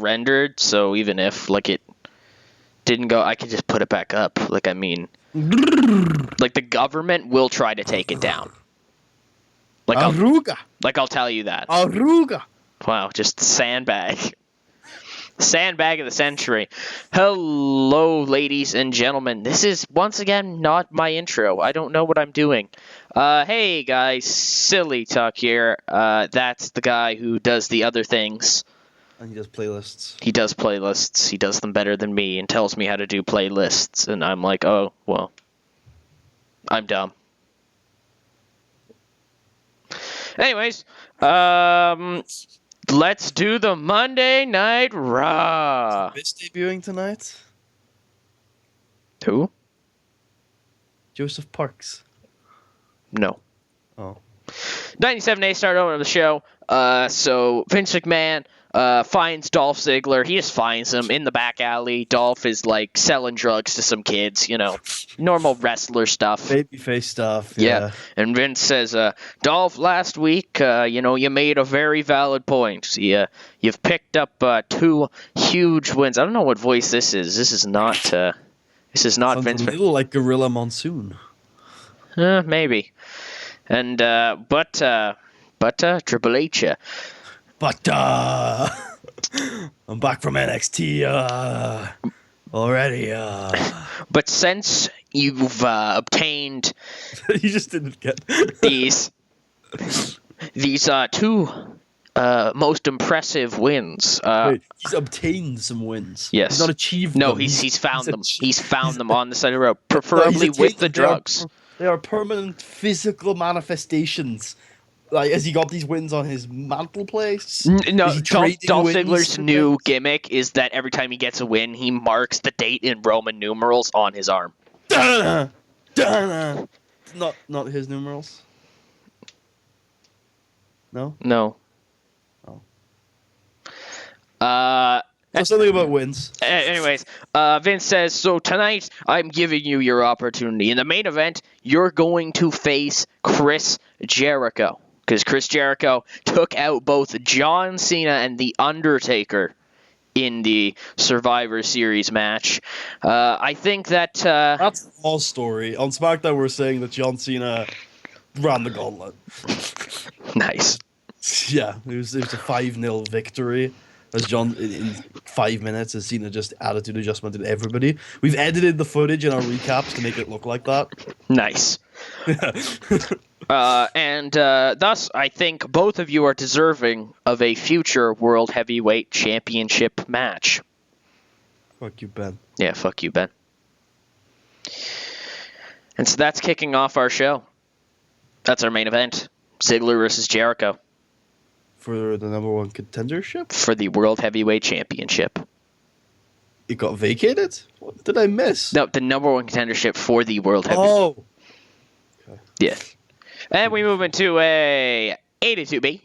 rendered, so even if like it didn't go, I could just put it back up. Like, I mean, like the government will try to take it down. Like I'll tell you that. Aruga. Wow, just sandbag. Sandbag of the century. Hello, ladies and gentlemen. This is, once again, not my intro. I don't know what I'm doing. Hey, guys. Silly Talk here. That's the guy who does the other things. And he does playlists. He does playlists. He does them better than me and tells me how to do playlists. And I'm like, oh, well, I'm dumb. Anyways, let's do the Monday Night Raw. Is Bitch debuting tonight? Who? Joseph Parks. No. Oh. 97 start over the show. So Vince McMahon finds Dolph Ziggler. He just finds him in the back alley. Dolph is like selling drugs to some kids, you know, normal wrestler stuff. Babyface stuff. Yeah. And Vince says, Dolph, last week, you made a very valid point. You've picked up 2 huge wins. I don't know what voice this is. This is not Vince. Sounds a little like Gorilla Monsoon. Maybe. And but Triple H. But I'm back from NXT already. But since you've obtained You just didn't get these 2 most impressive wins. Wait, he's obtained some wins. Yes. He's not achieved No, them. he's found them. He's found them on the side of the road, preferably with the drugs. They are permanent physical manifestations. Like, has he got these wins on his mantle place? No, Dolph wins Ziggler's for new wins? gimmick is that every time he gets a win, he marks the date in Roman numerals on his arm. Not his numerals. No. No. Oh. So something about wins. Anyways, Vince says, so tonight I'm giving you your opportunity. In the main event, you're going to face Chris Jericho. Because Chris Jericho took out both John Cena and The Undertaker in the Survivor Series match. I think that... That's the whole story. On SmackDown, we're saying that John Cena ran the gauntlet. Nice. Yeah, it was a 5-0 victory. As John, in 5 minutes, as Cena just attitude adjustmented everybody. We've edited the footage in our recaps to make it look like that. Nice. And thus, I think both of you are deserving of a future World Heavyweight Championship match. Fuck you, Ben. Yeah, fuck you, Ben. And so that's kicking off our show. That's our main event. Ziggler versus Jericho. For the number 1 contendership? For the World Heavyweight Championship. It got vacated? What did I miss? No, the number 1 contendership for the World Heavyweight. Oh! Okay. Yeah. And we move into a 82B.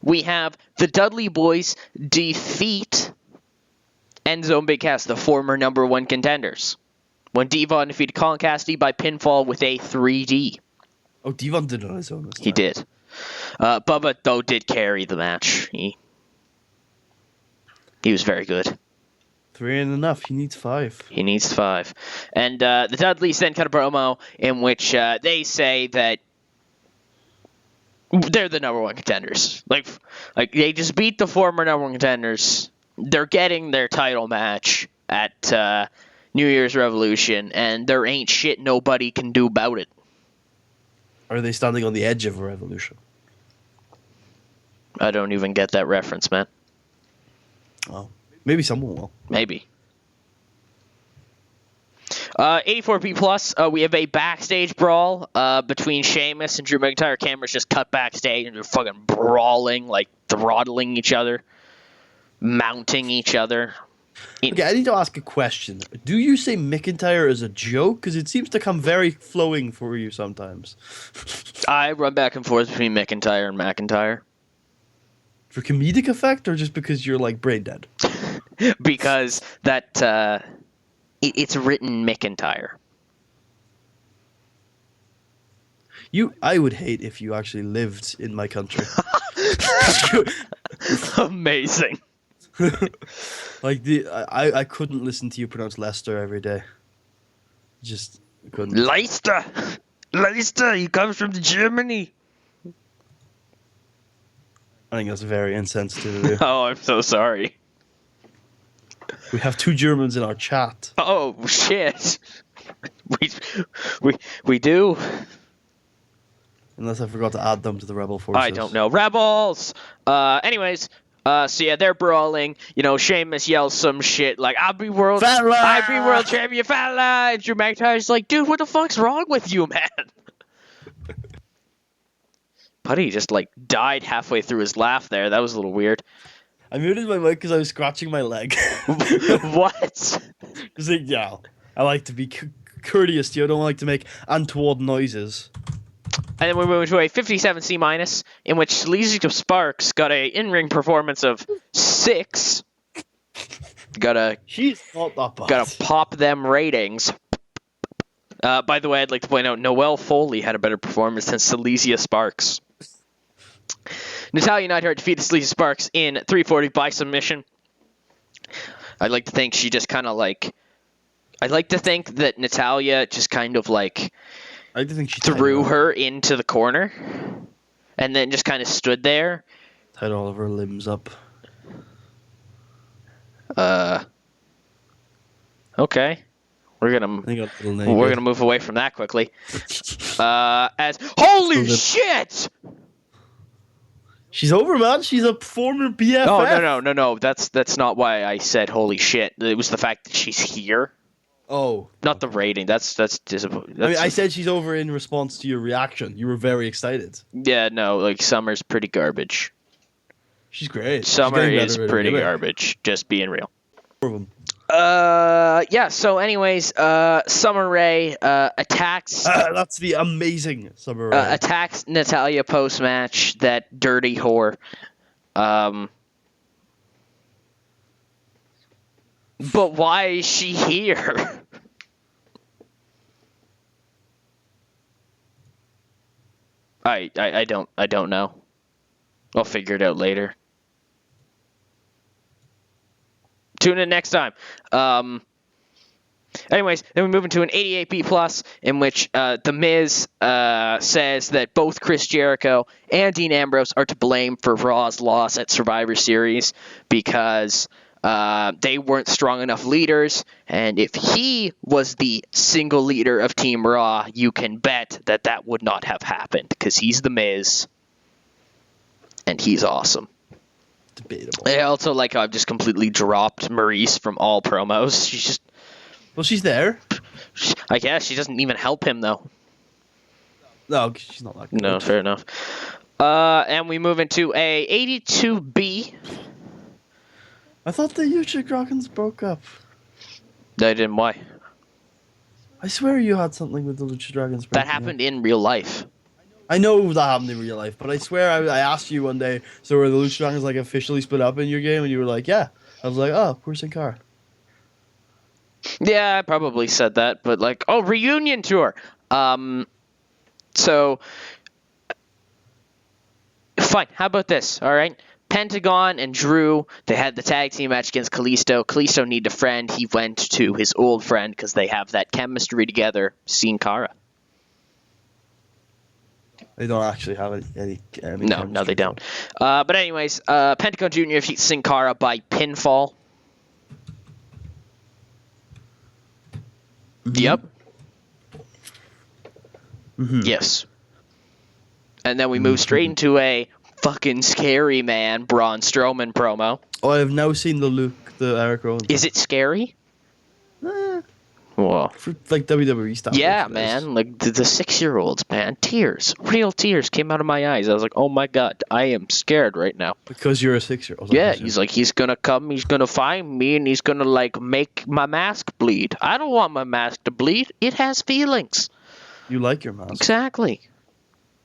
We have the Dudley Boyz defeat Enzo and Big Cass, the former number 1 contenders. When Devon defeated Colin Cassidy by pinfall with a 3D. Oh, Devon did it on his own this time. He did. Bubba, though, did carry the match. He was very good. 3 ain't enough. He needs 5. He needs 5. And the Dudleys then cut a promo in which they say that they're the number 1 contenders. Like they just beat the former number 1 contenders. They're getting their title match at New Year's Revolution, and there ain't shit nobody can do about it. Are they standing on the edge of a revolution? I don't even get that reference, man. Oh. Maybe someone will. Maybe. 84B plus, we have a backstage brawl between Sheamus and Drew McIntyre. Cameras just cut backstage and they're fucking brawling, like throttling each other, mounting each other. Okay, I need to ask a question. Do you say McIntyre as a joke? Because it seems to come very flowing for you sometimes. I run back and forth between McIntyre and McIntyre. For comedic effect, or just because you're like brain dead? Because that it's written McIntyre. I would hate if you actually lived in my country. Amazing. Like I couldn't listen to you pronounce Leicester every day. Just couldn't. Leicester, Leicester. He comes from Germany. I think that's very insensitive of you. Oh, I'm so sorry. We have 2 Germans in our chat. Oh shit. We do. Unless I forgot to add them to the rebel forces. I don't know. Rebels. Anyways. So yeah, they're brawling. You know, Sheamus yells some shit like, "I'll be world champion, fella." And Drew McIntyre's like, "Dude, what the fuck's wrong with you, man?" Buddy just like died halfway through his laugh there. That was a little weird. I muted my mic because I was scratching my leg. What? Just like, yeah, I like to be courteous to you. I don't like to make untoward noises. And then we move to a 57C-, in which Sleazy Sparks got a in-ring performance of 6. She's not that bad. Gotta pop them ratings. By the way, I'd like to point out Noelle Foley had a better performance than Sleazy Sparks. Natalya Neidhart defeated Sleazy Sparks in 340 by submission. I'd like to think she just kind of like... I'd like to think that Natalya just kind of like... I think she threw her into the corner and then just kind of stood there. Tied all of her limbs up. Okay. We're gonna move away from that quickly. As holy shit! She's over, man. She's a former BFF. Oh no. That's not why I said holy shit. It was the fact that she's here. Oh, not the rating. That's disappointing. I mean, I said she's over in response to your reaction. You were very excited. Yeah, no, like Summer's pretty garbage. She's great. Summer is pretty garbage. Just being real. Yeah. So, anyways, Summer Rae attacks. That's the amazing Summer Rae. Attacks Natalya post match. That dirty whore. But why is she here? I don't know. I'll figure it out later. Tune in next time. Anyways, then we move into an 88B plus, in which The Miz says that both Chris Jericho and Dean Ambrose are to blame for Raw's loss at Survivor Series because they weren't strong enough leaders, and if he was the single leader of Team Raw, you can bet that would not have happened, because he's The Miz, and he's awesome. Debatable. I also like how I've just completely dropped Maurice from all promos. She's just... Well, she's there. I guess she doesn't even help him, though. No, she's not that good. No, fair enough. And we move into a 82B. I thought the Lucha Dragons broke up. They didn't. Why? I swear you had something with the Lucha Dragons. That happened in real life. I know that happened in real life, but I swear I asked you one day, so were the Lucha Dragons like officially split up in your game? And you were like, yeah. I was like, oh, poor Sin Cara. Yeah, I probably said that, but like, oh, reunion tour. So, fine. How about this? All right. Pentagon and Drew, they had the tag team match against Kalisto. Kalisto needed a friend. He went to his old friend because they have that chemistry together, Sin Cara. They don't actually have any No, they don't. But anyways, Pentagon Jr. defeats Sin Cara by pinfall. Mm-hmm. Yep. Mm-hmm. Yes. And then we move straight into a fucking scary man Braun Strowman promo. Oh, I've now seen the Eric Rowan. Is it scary? Well, for like WWE stuff. Yeah, man. Like the 6-year-olds, man. Tears. Real tears came out of my eyes. I was like, oh my god, I am scared right now. Because you're a 6-year-old. Yeah, he's like, he's gonna come, he's gonna find me, and he's gonna like make my mask bleed. I don't want my mask to bleed. It has feelings. You like your mask. Exactly.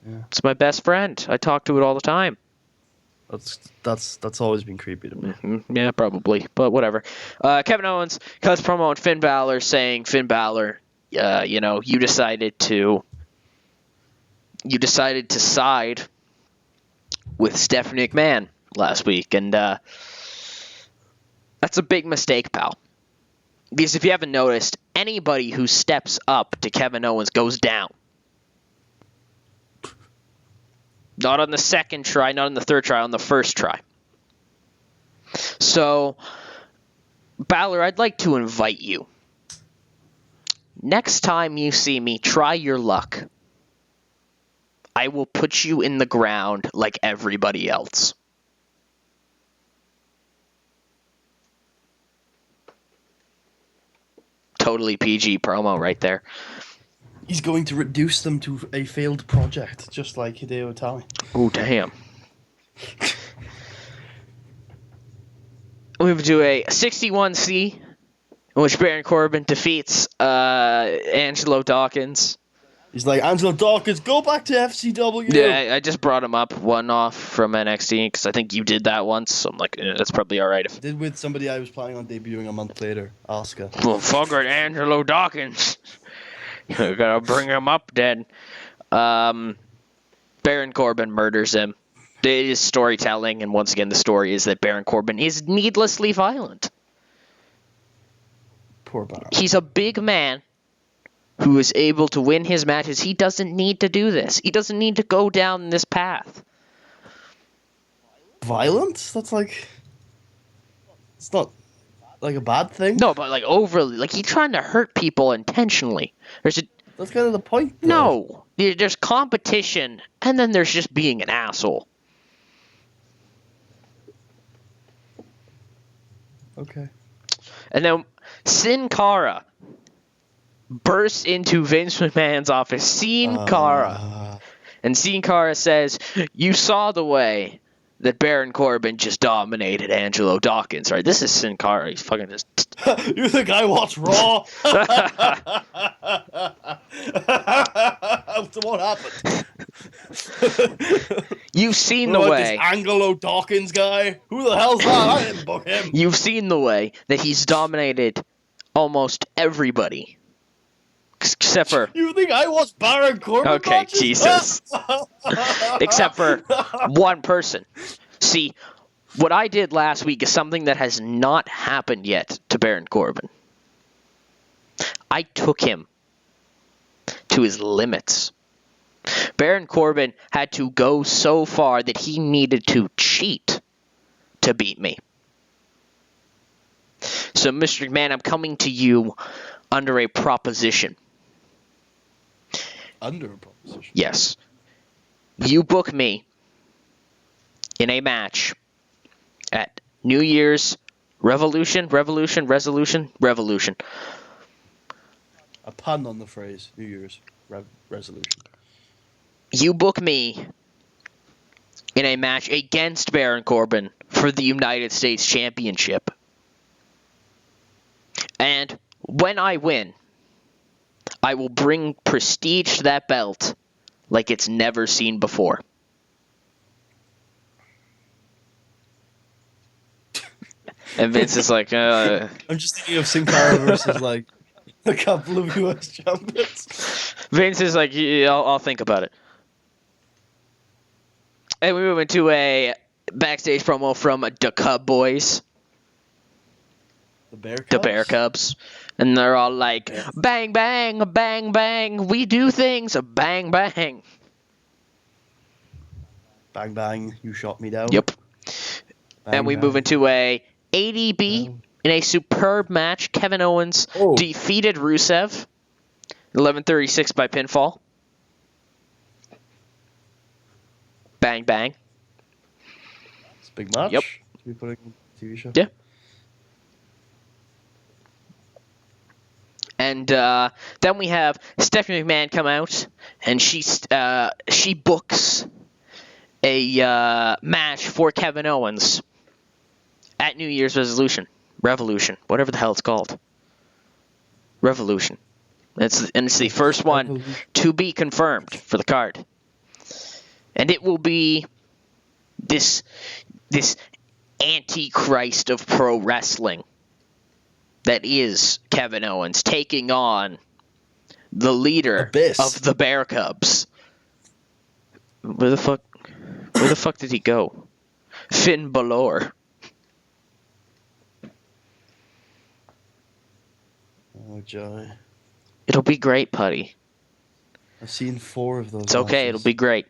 Yeah. It's my best friend. I talk to it all the time. That's always been creepy to me. Mm-hmm. Yeah, probably, but whatever. Kevin Owens cuts promo on Finn Balor, saying, Finn Balor, you decided to side with Stephanie McMahon last week, and That's a big mistake, pal. Because if you haven't noticed, anybody who steps up to Kevin Owens goes down. Not on the second try, not on the third try, on the first try. So, Balor, I'd like to invite you. Next time you see me, try your luck. I will put you in the ground like everybody else. Totally PG promo right there. He's going to reduce them to a failed project, just like Hideo Itami. Oh, damn. We move to a 61C, in which Baron Corbin defeats Angelo Dawkins. He's like, Angelo Dawkins, go back to FCW. Yeah, I just brought him up one off from NXT because I think you did that once. So I'm like, that's probably all right. I did with somebody I was planning on debuting a month later, Asuka. Well, fuck it, Angelo Dawkins. You gotta bring him up, then. Baron Corbin murders him. It is storytelling, and once again, the story is that Baron Corbin is needlessly violent. Poor Baron. He's a big man who is able to win his matches. He doesn't need to do this. He doesn't need to go down this path. Violence? That's like... It's not like a bad thing. No, but like overly. Like he's trying to hurt people intentionally. That's kind of the point, though. No. There's competition, and then there's just being an asshole. Okay. And then Sin Cara bursts into Vince McMahon's office. Sin Cara. And Sin Cara says, you saw the way that Baron Corbin just dominated Angelo Dawkins, right? This is Sin Cara. He's fucking just... You think I watch Raw? What happened? You've seen the way... This Angelo Dawkins guy? Who the hell's that? I didn't book him. You've seen the way that he's dominated almost everybody. Except for... You think I watch Baron Corbin Okay, matches? Jesus. Except for one person. See, what I did last week is something that has not happened yet to Baron Corbin. I took him to his limits. Baron Corbin had to go so far that he needed to cheat to beat me. So, Mr. McMahon, I'm coming to you under a proposition. Under a proposition? Yes. You book me in a match at New Year's Revolution. A pun on the phrase New Year's resolution. You book me in a match against Baron Corbin for the United States Championship. And when I win, I will bring prestige to that belt like it's never seen before. And Vince is like, I'm just thinking of Sin Cara versus like a couple of US champions. Vince is like, yeah, I'll think about it. And we move into a backstage promo from the Cub Boys. The Bear Cubs? The Bear Cubs. And they're all like, bang, bang, bang, bang. We do things, bang, bang. Bang, bang, you shot me down. Yep. Bang, And we move into a ADB in a superb match. Kevin Owens defeated Rusev. 11:36 by pinfall. Bang, bang. It's a big match. Yep. To be putting on a TV show. Yeah. And then we have Stephanie McMahon come out, and she books a match for Kevin Owens at New Year's Revolution, whatever the hell it's called. Revolution. It's the first one to be confirmed for the card. And it will be this antichrist of pro wrestling that is Kevin Owens taking on the leader of the Bear Cubs. Where the fuck did he go? Finn Balor. Oh, joy. It'll be great, Putty. I've seen 4 of those. It's okay. It'll be great.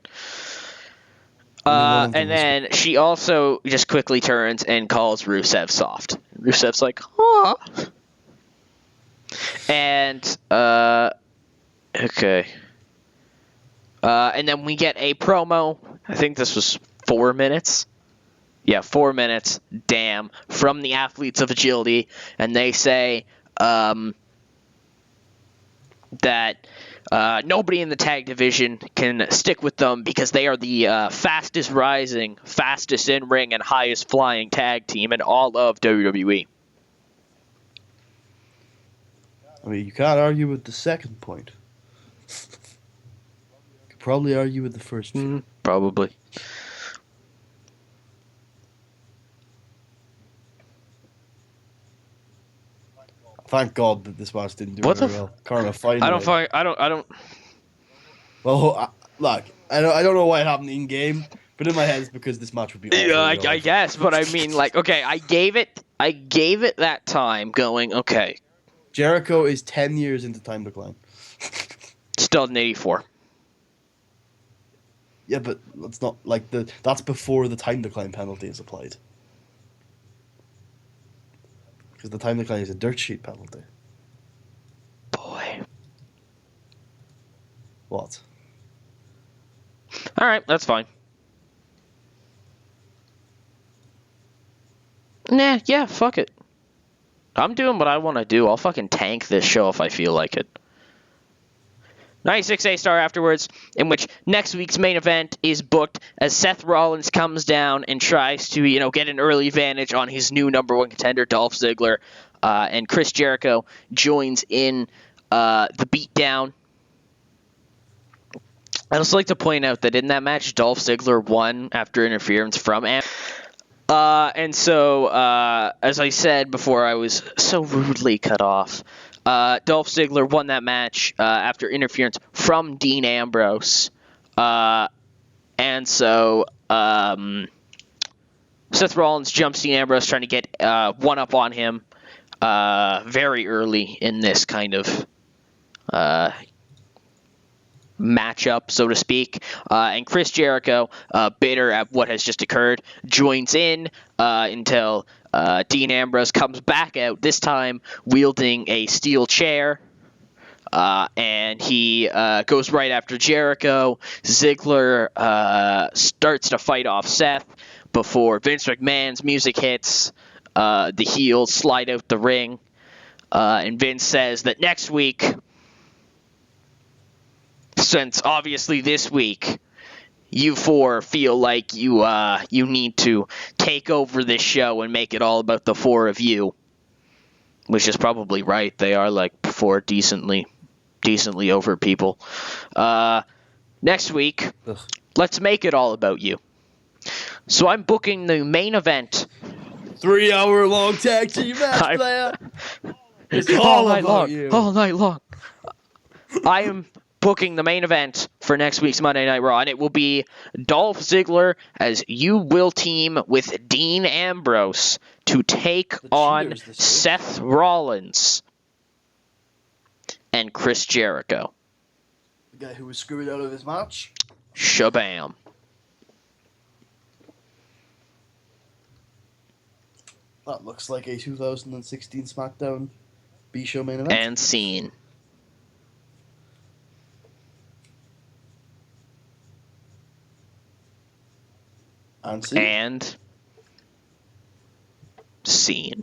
Only one of them And then she also just quickly turns and calls Rusev soft. Rusev's like, huh? And, okay. And then we get a promo. I think this was 4 minutes. Yeah, 4 minutes. Damn. From the Athletes of Agility. And they say that nobody in the tag division can stick with them because they are the fastest rising, fastest in-ring, and highest flying tag team in all of WWE. I mean, you can't argue with the second point. You could probably argue with the first two. Probably. Thank God that this match didn't do very well. Karma finally. I don't. Well, look, I don't know why it happened in game, but in my head it's because this match would be awful. Yeah, I guess, but I mean, like, okay, I gave it that time going, okay. Jericho is 10 years into Time Decline. Still in 84. Yeah, but that's not like that's before the Time Decline penalty is applied. Because the Time Decline is a dirt sheet penalty. Boy. What? Alright, that's fine. Nah, yeah, fuck it. I'm doing what I want to do. I'll fucking tank this show if I feel like it. 96 A-star afterwards, in which next week's main event is booked as Seth Rollins comes down and tries to, get an early advantage on his new number one contender, Dolph Ziggler, and Chris Jericho joins in the beatdown. I'd also like to point out that in that match, Dolph Ziggler won after interference from and so, as I said before, I was so rudely cut off. Dolph Ziggler won that match after interference from Dean Ambrose. And so Seth Rollins jumps Dean Ambrose trying to get one up on him very early in this kind of matchup, so to speak. And Chris Jericho, bitter at what has just occurred, joins in until Dean Ambrose comes back out, this time wielding a steel chair. And he goes right after Jericho. Ziggler starts to fight off Seth before Vince McMahon's music hits. The heels slide out the ring. And Vince says that next week, since obviously this week you four feel like you need to take over this show and make it all about the four of you, which is probably right. They are like four decently over people. Next week, let's make it all about you. So I'm booking the main event. 3-hour-long tag team match, player. It's all night about long. you. All night long. I am booking the main event for next week's Monday Night Raw, and it will be Dolph Ziggler as you will team with Dean Ambrose to take on Seth Rollins and Chris Jericho. The guy who was screwed out of his match. Shabam. That looks like a 2016 SmackDown B-Show main event. And scene. And scene. And scene.